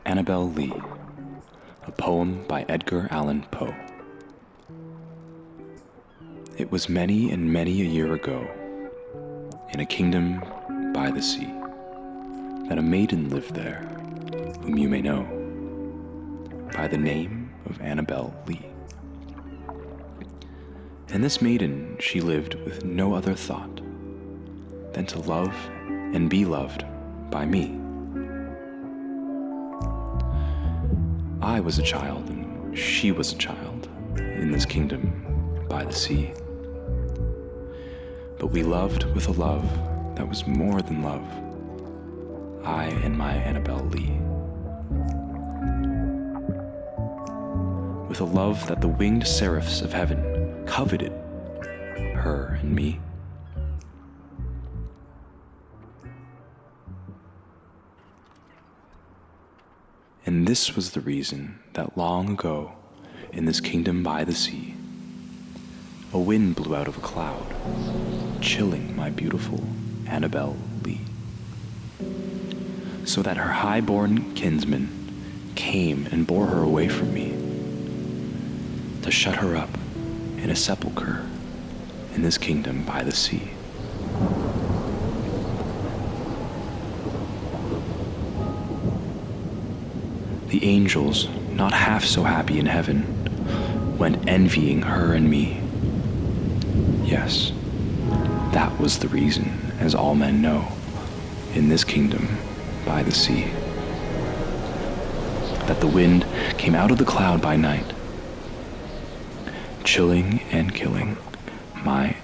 Annabelle Lee, a poem by Edgar Allan Poe. It was many and many a year ago, in a kingdom by the sea, that a maiden lived there, whom you may know by the name of Annabelle Lee. And this maiden, she lived with no other thought than to love and be loved by me. I was a child, and she was a child, in this kingdom by the sea. But we loved with a love that was more than love, I and my Annabelle Lee. With a love that the winged seraphs of heaven coveted, her and me. And this was the reason that long ago, in this kingdom by the sea, a wind blew out of a cloud, chilling my beautiful Annabelle Lee, so that her high-born kinsman came and bore her away from me, to shut her up in a sepulchre in this kingdom by the sea. The angels, not half so happy in heaven, went envying her and me. Yes, that was the reason, as all men know, in this kingdom by the sea, that the wind came out of the cloud by night, chilling and killing my